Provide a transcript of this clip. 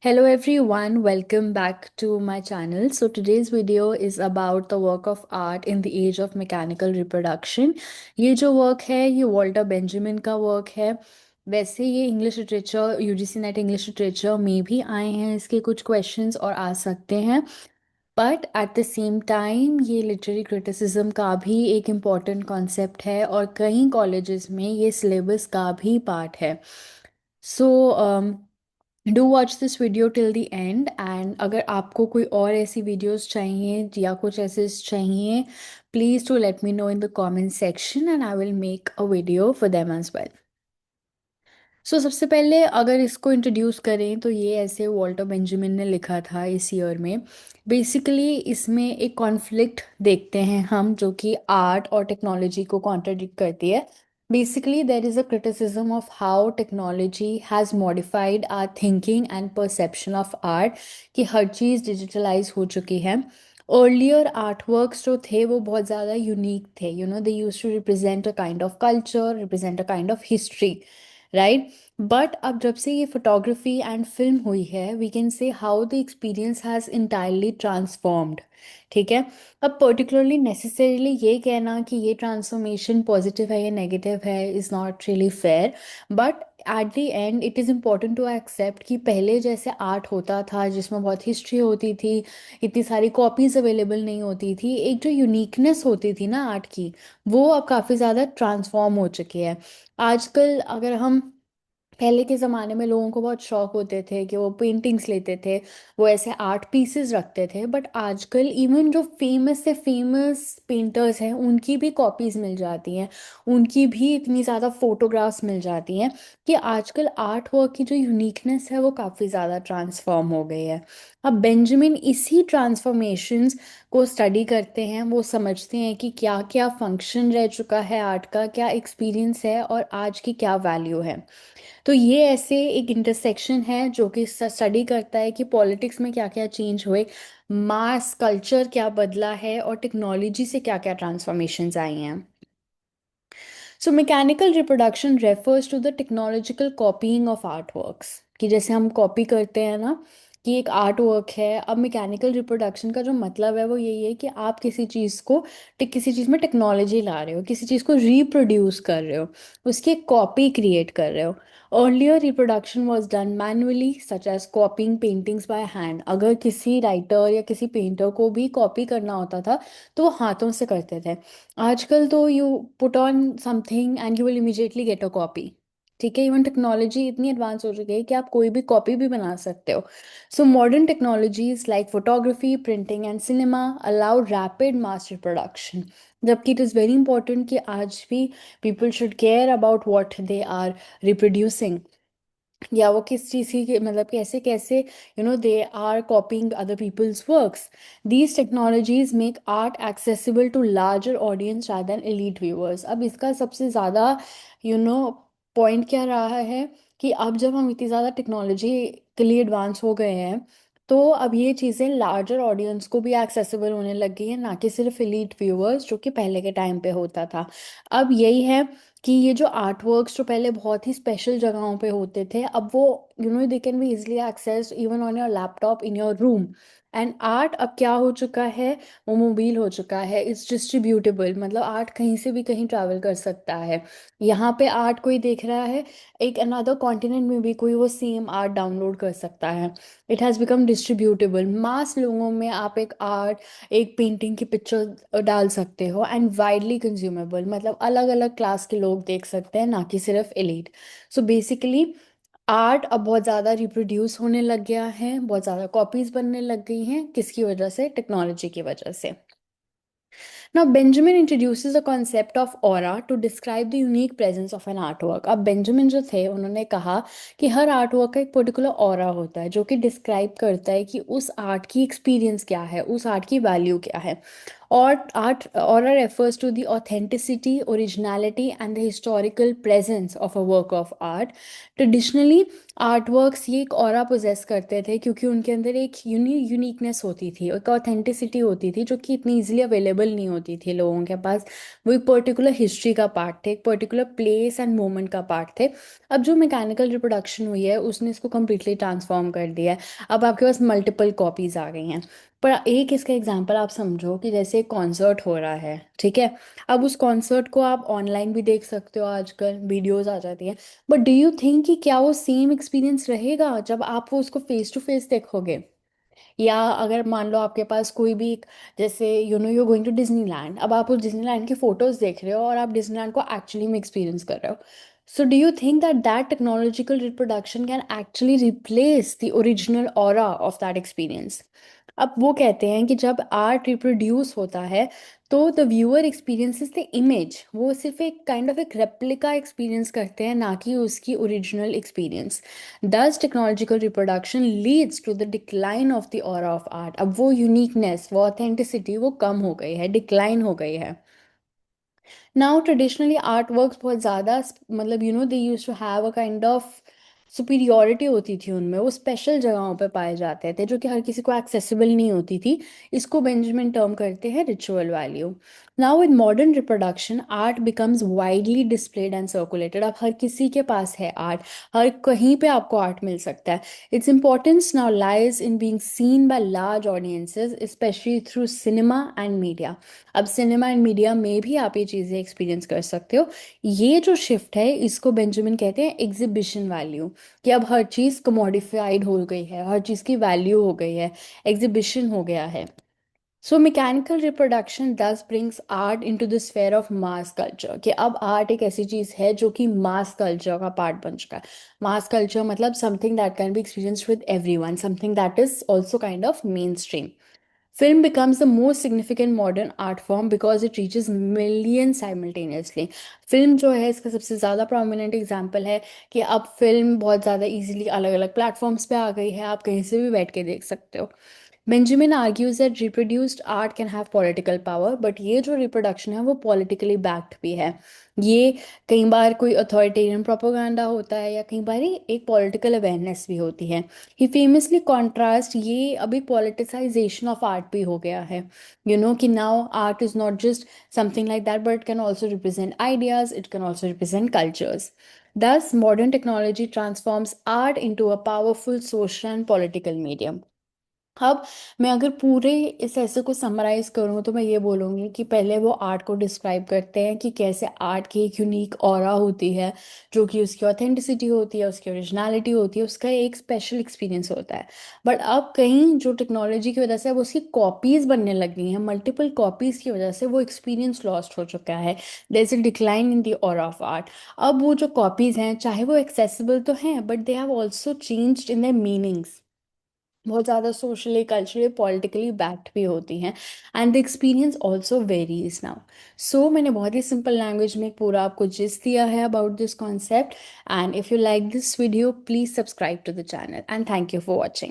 Hello everyone, welcome back to my channel. So today's video is about the work of art in the age of mechanical reproduction. ये जो work है ये Walter Benjamin का work है। वैसे ये English literature UGC net English literature में भी आए हैं, इसके कुछ क्वेश्चंस और आ सकते हैं। But at the same time ये लिटरेरी क्रिटिसिज्म का भी एक इम्पॉर्टेंट कॉन्सेप्ट है और कई कॉलेजेस में ये सिलेबस का भी पार्ट है। So do watch this video till the end and अगर आपको कोई और ऐसी वीडियोस चाहिए या कुछ ऐसे चाहिए, please to let me know in the comment section and I will make a video for them as well. सबसे पहले अगर इसको इंट्रोड्यूस करें तो ये ऐसे वॉल्टर बेंजामिन ने लिखा था इस ईयर में। बेसिकली इसमें एक कॉन्फ्लिक्ट देखते हैं हम जो कि आर्ट और टेक्नोलॉजी को कॉन्ट्रडिक्ट करती है। Basically there is a criticism of how technology has modified our thinking and perception of art, कि हर चीज़ डिजिटलाइज हो चुकी है। अर्लियर आर्ट वर्क्स जो थे वो बहुत ज़्यादा यूनिक थे, they used to represent a kind of culture, represent a kind of history, right. But अब जब से ये फोटोग्राफी एंड फिल्म हुई है we can say how the experience has entirely transformed. ठीक है। अब पर्टिकुलरली नेसेसरीली ये कहना कि ये ट्रांसफॉर्मेशन पॉजिटिव है या नेगेटिव है is not really fair. But at the end it is important to accept कि पहले जैसे आर्ट होता था जिसमें बहुत हिस्ट्री होती थी, इतनी सारी कॉपीज़ अवेलेबल नहीं होती थी, एक जो यूनिकनेस होती थी ना आर्ट की, वो अब काफ़ी ज़्यादा ट्रांसफॉर्म हो चुकी है। आजकल अगर हम पहले के ज़माने में लोगों को बहुत शौक होते थे कि वो पेंटिंग्स लेते थे, वो ऐसे आर्ट पीसेस रखते थे, बट आजकल इवन जो फेमस से फेमस पेंटर्स हैं उनकी भी कॉपीज़ मिल जाती हैं, उनकी भी इतनी ज़्यादा फोटोग्राफ्स मिल जाती हैं कि आजकल आर्ट वर्क की जो यूनिकनेस है वो काफ़ी ज़्यादा ट्रांसफॉर्म हो गई है। अब बेंजामिन इसी ट्रांसफॉर्मेशंस को स्टडी करते हैं, वो समझते हैं कि क्या क्या फंक्शन रह चुका है आर्ट का, क्या एक्सपीरियंस है और आज की क्या वैल्यू है। तो ये ऐसे एक इंटरसेक्शन है जो कि स्टडी करता है कि पॉलिटिक्स में क्या क्या चेंज हुए, मास कल्चर क्या बदला है और टेक्नोलॉजी से क्या क्या ट्रांसफॉर्मेशंस आई हैं। So mechanical reproduction refers to the technological copying of art works, कि जैसे हम कॉपी करते हैं ना कि एक आर्ट वर्क है। अब मैकेनिकल रिप्रोडक्शन का जो मतलब है वो यही है कि आप किसी चीज़ को किसी चीज़ में टेक्नोलॉजी ला रहे हो, किसी चीज़ को रिप्रोड्यूस कर रहे हो, उसकी एक कॉपी क्रिएट कर रहे हो। Earlier reproduction was done manually such as copying paintings by hand. अगर किसी राइटर या किसी पेंटर को भी कॉपी करना होता था तो वो हाथों से करते थे। आजकल तो you put on something and you will immediately get a copy. ठीक है, इवन टेक्नोलॉजी इतनी एडवांस हो चुकी है कि आप कोई भी कॉपी भी बना सकते हो। So modern technologies like photography, printing and cinema allow rapid mass reproduction. जबकि इट इज़ वेरी इंपॉर्टेंट कि आज भी people should care about what they are reproducing, या वो किस चीज़ की मतलब कैसे कैसे they are copying other people's works. These technologies make art accessible to larger audience rather than elite viewers. अब इसका सबसे ज़्यादा यू नो पॉइंट क्या रहा है कि अब जब हम इतनी ज़्यादा टेक्नोलॉजी के लिए एडवांस हो गए हैं तो अब ये चीज़ें लार्जर ऑडियंस को भी एक्सेसिबल होने लग गई हैं, ना कि सिर्फ एलीट व्यूअर्स जो कि पहले के टाइम पे होता था। अब यही है कि ये जो आर्ट वर्क्स जो पहले बहुत ही स्पेशल जगहों पे होते थे अब वो they can be easily access even on your laptop in your room. And art अब क्या हो चुका है, वो मोबाइल हो चुका है, इट्स डिस्ट्रीब्यूटेबल, मतलब आर्ट कहीं से भी कहीं ट्रैवल कर सकता है। यहाँ पे आर्ट कोई देख रहा है, एक अनदर कॉन्टिनेंट में भी कोई वो सेम आर्ट डाउनलोड कर सकता है। इट हैज़ बिकम डिस्ट्रीब्यूटेबल, मास लोगों में आप एक आर्ट, एक पेंटिंग की पिक्चर डाल सकते हो एंड वाइडली कंज्यूमेबल, मतलब अलग अलग क्लास के लोग देख सकते हैं, ना कि सिर्फ एलीट। सो बेसिकली आर्ट अब बहुत ज़्यादा रिप्रोड्यूस होने लग गया है, बहुत ज़्यादा कॉपीज बनने लग गई हैं, किसकी वजह से, टेक्नोलॉजी की वजह से। Now, Benjamin introduces the concept of aura to describe the unique presence of an artwork. अब बेंजामिन जो थे उन्होंने कहा कि हर आर्टवर्क का एक पर्टिकुलर ऑरा होता है जो कि डिस्क्राइब करता है कि उस आर्ट की एक्सपीरियंस क्या है, उस आर्ट की वैल्यू क्या है। Art aura refers to the authenticity, originality, and the historical presence of a work of art. Traditionally artworks ये एक ऑरा पोजेस करते थे क्योंकि उनके अंदर एक यूनिकनेस होती थी, एक ऑथेंटिसिटी होती थी जो कि इतनी इजीली अवेलेबल नहीं होती थी लोगों के पास। वो एक पर्टिकुलर हिस्ट्री का पार्ट थे, एक पर्टिकुलर प्लेस एंड मोमेंट का पार्ट थे। अब जो मैकेनिकल रिप्रोडक्शन हुई है उसने इसको कम्प्लीटली ट्रांसफॉर्म कर दिया है। अब आपके पास मल्टीपल कॉपीज आ गई हैं। पर एक इसका एग्जांपल आप समझो कि जैसे एक कॉन्सर्ट हो रहा है, ठीक है। अब उस कॉन्सर्ट को आप ऑनलाइन भी देख सकते हो, आजकल वीडियोस आ जाती हैं। बट डू यू थिंक कि क्या वो सेम एक्सपीरियंस रहेगा जब आप वो उसको फेस टू फेस देखोगे? या अगर मान लो आपके पास कोई भी जैसे यू गोइंग टू डिज्नीलैंड, अब आप उस डिज्नीलैंड की फोटोज देख रहे हो और आप डिज्नीलैंड को एक्चुअली में एक्सपीरियंस कर रहे हो। So do you think that that technological reproduction can actually replace the original aura of that experience? अब वो कहते हैं कि जब आर्ट रिप्रोड्यूस होता है तो the viewer experiences the image, वो सिर्फ एक काइंड ऑफ एक रेप्लिका एक्सपीरियंस करते हैं, ना कि उसकी original experience. Thus, technological reproduction leads to the decline of the aura of art. अब वो यूनिकनेस, वो ऑथेंटिसिटी वो कम हो गई है, डिक्लाइन हो गई है। नाउ ट्रेडिशनली आर्ट वर्क्स बहुत ज़्यादा मतलब they used to have a kind of superiority होती थी उनमें, वो स्पेशल जगहों पे पाए जाते थे जो कि हर किसी को एक्सेसिबल नहीं होती थी। इसको बेंजामिन टर्म करते हैं ritual value. Now in modern reproduction art becomes widely displayed and circulated. अब हर किसी के पास है आर्ट, हर कहीं पे आपको आर्ट मिल सकता है। Its importance now lies in being seen by large audiences, specially through cinema and media. अब सिनेमा एंड मीडिया में भी आप ये चीज़ें एक्सपीरियंस कर सकते हो। ये जो शिफ्ट है इसको बेंजामिन कहते हैं एग्जीबिशन वैल्यू, कि अब हर चीज़ कमोडिफाइड हो गई है, हर चीज़ की वैल्यू हो गई है, एग्जीबिशन हो गया है। सो मैकेनिकल रिप्रोडक्शन दस brings art into the sphere of mass culture, कि अब आर्ट एक ऐसी चीज़ है जो कि मास कल्चर का पार्ट बन चुका है। मास कल्चर मतलब something that can be experienced with everyone, something that is also kind of main stream. Film becomes the most significant modern art form because it reaches millions simultaneously. Film जो है इसका सबसे ज़्यादा prominent example है कि अब film बहुत ज़्यादा इजीली अलग अलग प्लेटफॉर्म्स पे आ गई है, आप कहीं से भी बैठ के देख सकते हो। Benjamin argues that reproduced art can have political power, but ये जो रिप्रोडक्शन है वो पॉलिटिकली बैक्ड भी है। ये कई बार कोई अथॉरिटेरियन प्रोपोगंडा होता है या कई बार एक पॉलिटिकल अवेयरनेस भी होती है। ही फेमसली कॉन्ट्रास्ट, ये अभी पॉलिटिसाइजेशन ऑफ आर्ट भी हो गया है। कि now art is not just something like that, but it can also represent ideas, it can also represent cultures. Thus, modern technology transforms art into a powerful social and political medium. अब मैं अगर पूरे इस ऐसे को summarise करूँ तो मैं ये बोलूँगी कि पहले वो आर्ट को डिस्क्राइब करते हैं कि कैसे आर्ट की एक यूनिक ऑरा होती है, जो कि उसकी ऑथेंटिसिटी होती है, उसकी ओरिजिनलिटी होती है, उसका एक स्पेशल एक्सपीरियंस होता है। बट अब कहीं जो टेक्नोलॉजी की वजह से अब उसकी कॉपीज बनने लग गई हैं, मल्टीपल कॉपीज की वजह से वो एक्सपीरियंस लॉस्ट हो चुका है। There is a decline in the aura of art. अब वो जो कॉपीज हैं चाहे वो एक्सेसिबल तो हैं, but they have also changed in their meanings, बहुत ज़्यादा सोशली कल्चरली पॉलिटिकली बैक्ड भी होती हैं। And the experience also varies now. So मैंने बहुत ही सिंपल लैंग्वेज में पूरा आपको जिस दिया है about this concept. And if you like this video please subscribe to the channel and thank you for watching.